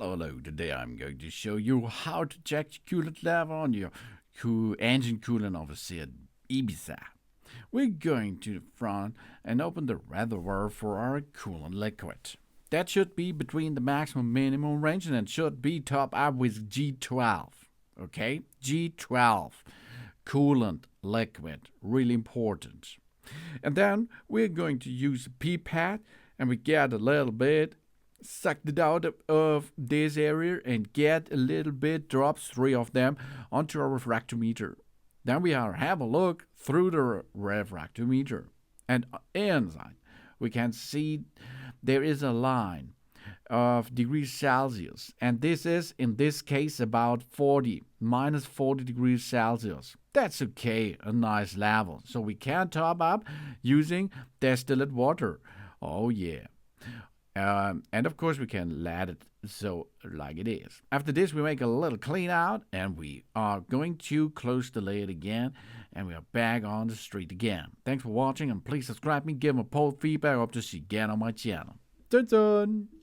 Hello, today I'm going to show you how to check the coolant level on your engine coolant of a Seat Ibiza. We're going to the front and open the reservoir for our coolant liquid. That should be between the maximum minimum range and it should be topped up with G12. Okay? G12. Coolant liquid. Really important. And then we're going to use a pipette and we get a little bit, suck it out of this area and get a little bit, drops 3 of them onto our refractometer. Then we have a look through the refractometer. And inside we can see there is a line of degrees Celsius. And this is, in this case, about 40, minus 40 degrees Celsius. That's okay, a nice level. So we can top up using distilled water. Oh yeah. And of course we can let it so like it is. After this we make a little clean out and we are going to close the lid again and we are back on the street again. Thanks for watching and please subscribe me, give me a poll feedback. I hope to see you again on my channel. Dun dun!